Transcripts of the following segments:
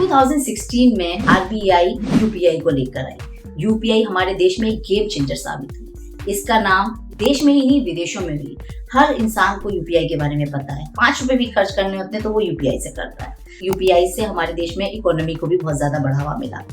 2016 में RBI UPI को लेकर आई। यूपीआई हमारे देश में एक गेम चेंजर साबित हुई। इसका नाम देश में ही नहीं विदेशों में भी हर इंसान को यूपीआई के बारे में पता है। 5 रुपए भी खर्च करने होते हैं तो वो यूपीआई से करता है। यूपीआई से हमारे देश में इकोनॉमी को भी बहुत ज्यादा बढ़ावा मिला।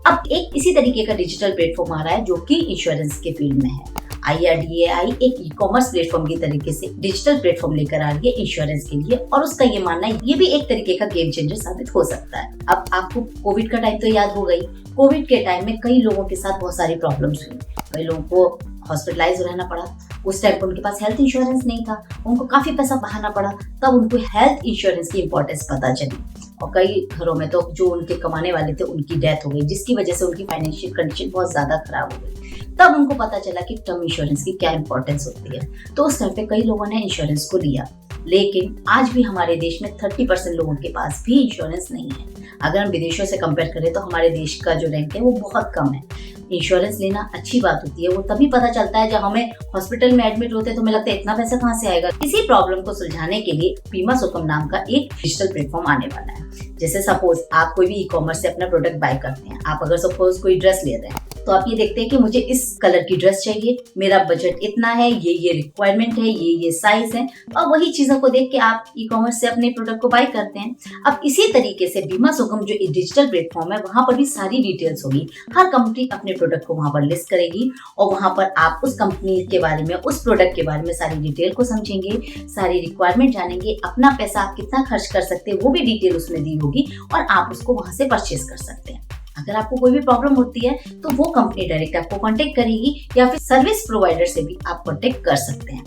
अब एक इसी तरीके का डिजिटल प्लेटफॉर्म आ रहा है जो कि इंश्योरेंस के फील्ड में है। IRDAI एक ई कॉमर्स प्लेटफॉर्म की तरीके से डिजिटल प्लेटफॉर्म लेकर आ रही है इंश्योरेंस के लिए, और उसका ये मानना है ये भी एक तरीके का गेम चेंजर साबित हो सकता है। अब आपको कोविड का टाइम तो याद हो गई। कोविड के टाइम में कई लोगों के साथ बहुत सारी प्रॉब्लम्स हुई। कई लोगों को हॉस्पिटलाइज रहना पड़ा। उस टाइम पर उनके पास हेल्थ इंश्योरेंस नहीं था, उनको काफी पैसा बहाना पड़ा। तब उनको हेल्थ इंश्योरेंस की इंपॉर्टेंस पता चली, और कई घरों में तो जो उनके कमाने वाले थे उनकी डेथ हो गई, जिसकी वजह से उनकी फाइनेंशियल कंडीशन बहुत ज्यादा खराब हो गई। तब उनको पता चला कि टर्म इंश्योरेंस की क्या इंपॉर्टेंस होती है। तो उस टाइम पे कई लोगों ने इंश्योरेंस को लिया, लेकिन आज भी हमारे देश में 30% लोगों के पास भी इंश्योरेंस नहीं है। अगर हम विदेशों से कंपेयर करें तो हमारे देश का जो रैंक है वो बहुत कम है। इंश्योरेंस लेना अच्छी बात होती है, वो तभी पता चलता है जब हमें हॉस्पिटल में एडमिट होते हैं तो हमें लगता है इतना पैसा कहाँ से आएगा। इसी प्रॉब्लम को सुलझाने के लिए बीमा सुकम नाम का एक डिजिटल प्लेटफॉर्म आने वाला है। जैसे सपोज आप कोई भी ई कॉमर्स से अपना प्रोडक्ट बाय करते हैं। आप अगर सपोज कोई ड्रेस ले रहे हैं तो आप ये देखते हैं कि मुझे इस कलर की ड्रेस चाहिए, मेरा बजट इतना है, ये रिक्वायरमेंट है, ये साइज है, और वही चीजों को देख के आप ई कॉमर्स से अपने प्रोडक्ट को बाय करते हैं। अब इसी तरीके से बीमा सुगम जो डिजिटल प्लेटफॉर्म है वहां पर भी सारी डिटेल्स होगी। हर कंपनी अपने प्रोडक्ट को वहां पर लिस्ट करेगी, और वहां पर आप उस कंपनी के बारे में, उस प्रोडक्ट के बारे में सारी डिटेल को समझेंगे, सारी रिक्वायरमेंट जानेंगे, अपना पैसा आप कितना खर्च कर सकते हैं वो भी डिटेल उसमें दी होगी, और आप उसको वहां से परचेज कर सकते हैं। अगर आपको कोई भी प्रॉब्लम होती है तो वो कंपनी डायरेक्ट आपको कांटेक्ट करेगी, या फिर सर्विस प्रोवाइडर से भी आप कांटेक्ट कर सकते हैं।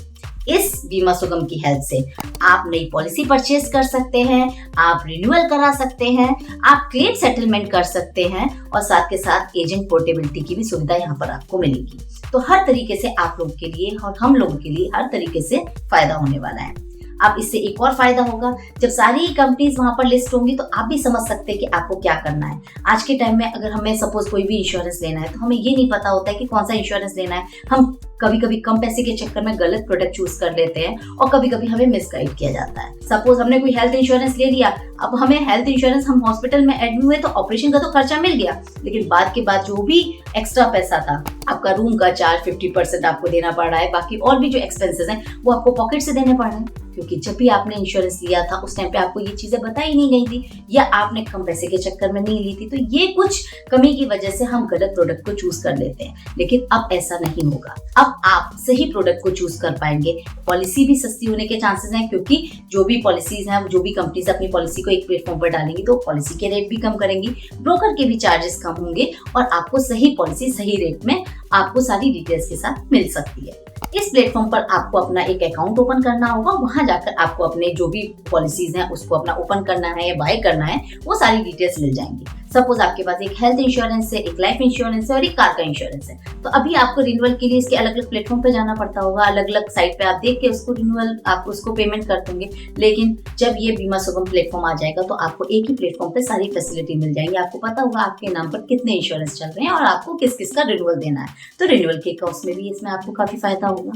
इस बीमा सुगम की हेल्प से आप नई पॉलिसी परचेज कर सकते हैं, आप रिन्यूअल करा सकते हैं, आप क्लेम सेटलमेंट कर सकते हैं, और साथ के साथ एजेंट पोर्टेबिलिटी की भी सुविधा यहाँ पर आपको मिलेगी। तो हर तरीके से आप लोगों के लिए और हम लोगों के लिए हर तरीके से फायदा होने वाला है। अब इससे एक और फायदा होगा, जब सारी कंपनीज वहां पर लिस्ट होंगी तो आप भी समझ सकते हैं कि आपको क्या करना है। आज के टाइम में अगर हमें सपोज कोई भी इंश्योरेंस लेना है तो हमें ये नहीं पता होता है कि कौन सा इंश्योरेंस लेना है। हम कभी कभी कम पैसे के चक्कर में गलत प्रोडक्ट चूज कर लेते हैं, और कभी कभी हमें मिसगाइड किया जाता है। सपोज हमने कोई हेल्थ इंश्योरेंस ले लिया, अब हमें हेल्थ इंश्योरेंस, हम हॉस्पिटल में एडमिट हुए तो ऑपरेशन का तो खर्चा मिल गया, लेकिन बाद के बाद जो भी एक्स्ट्रा पैसा था, आपका रूम का चार्ज 50% आपको देना पड़ रहा है, बाकी और भी जो एक्सपेंसेस हैं वो आपको पॉकेट से देने पड़ रहे हैं। क्योंकि जब भी आपने इंश्योरेंस लिया था उस टाइम पे आपको ये चीजें बताई नहीं गई थी, या आपने कम पैसे के चक्कर में नहीं ली थी, तो ये कुछ कमी की वजह से हम गलत प्रोडक्ट को चूज कर लेते हैं। लेकिन अब ऐसा नहीं होगा। अब आप सही प्रोडक्ट को चूज कर पाएंगे। पॉलिसी भी सस्ती होने के चांसेस हैं, क्योंकि जो भी पॉलिसीज हैं, जो भी कंपनीज अपनी पॉलिसी को एक प्लेटफॉर्म पर डालेंगी तो पॉलिसी के रेट भी कम करेंगी, ब्रोकर के भी चार्जेस कम होंगे, और आपको सही पॉलिसी सही रेट में आपको सारी डिटेल्स के साथ मिल सकती है। इस प्लेटफॉर्म पर आपको अपना एक अकाउंट ओपन करना होगा। वहां जाकर आपको अपने जो भी पॉलिसीज हैं उसको अपना ओपन करना है या बाय करना है, वो सारी डिटेल्स मिल जाएंगी। सपोज आपके पास एक हेल्थ इंश्योरेंस है, एक लाइफ इंश्योरेंस है और एक कार का इंश्योरेंस है, तो अभी आपको रिन्यूअल के लिए इसके अलग अलग प्लेटफॉर्म पे जाना पड़ता होगा। अलग अलग साइट पे आप देख के उसको रिन्यूअल, आप उसको पेमेंट कर देंगे। लेकिन जब ये बीमा सुगम प्लेटफॉर्म आ जाएगा तो आपको एक ही प्लेटफॉर्म पे सारी फैसिलिटी मिल जाएंगी। आपको पता होगा आपके नाम पर कितने इंश्योरेंस चल रहे हैं और आपको किस किस का रिन्यूअल देना है। तो रिन्यूअल के कॉस्ट में भी इसमें आपको काफी फायदा होगा।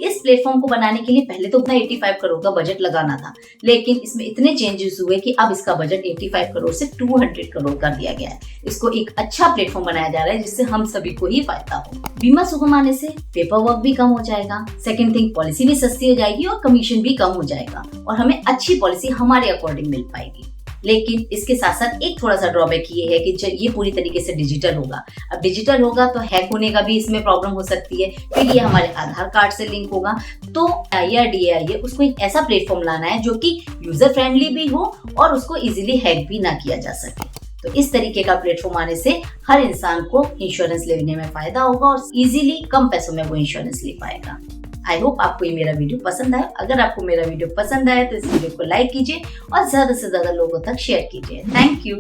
इस प्लेटफॉर्म को बनाने के लिए पहले तो उतना 85 करोड़ का बजट लगाना था, लेकिन इसमें इतने चेंजेस हुए कि अब इसका बजट 85 करोड़ से 200 करोड़ कर दिया गया है। इसको एक अच्छा प्लेटफॉर्म बनाया जा रहा है जिससे हम सभी को ही फायदा हो। बीमा सुगम आने से पेपर वर्क भी कम हो जाएगा, सेकंड थिंग पॉलिसी भी सस्ती हो जाएगी और कमीशन भी कम हो जाएगा, और हमें अच्छी पॉलिसी हमारे अकॉर्डिंग मिल पाएगी। लेकिन इसके साथ साथ एक थोड़ा सा ड्रॉबैक ये है कि ये पूरी तरीके से डिजिटल होगा। अब डिजिटल होगा तो हैक होने का भी इसमें प्रॉब्लम हो सकती है। फिर ये हमारे आधार कार्ड से लिंक होगा। तो IRDAI उसको एक ऐसा प्लेटफॉर्म लाना है जो कि यूजर फ्रेंडली भी हो और उसको इजीली हैक भी ना किया जा सके। तो इस तरीके का प्लेटफॉर्म आने से हर इंसान को इंश्योरेंस लेने में फायदा होगा और इजीली कम पैसों में वो इंश्योरेंस ले पाएगा। आई होप आपको ये मेरा वीडियो पसंद आया। अगर आपको मेरा वीडियो पसंद आया तो इस वीडियो को लाइक कीजिए और ज्यादा से ज्यादा लोगों तक शेयर कीजिए। Thank you.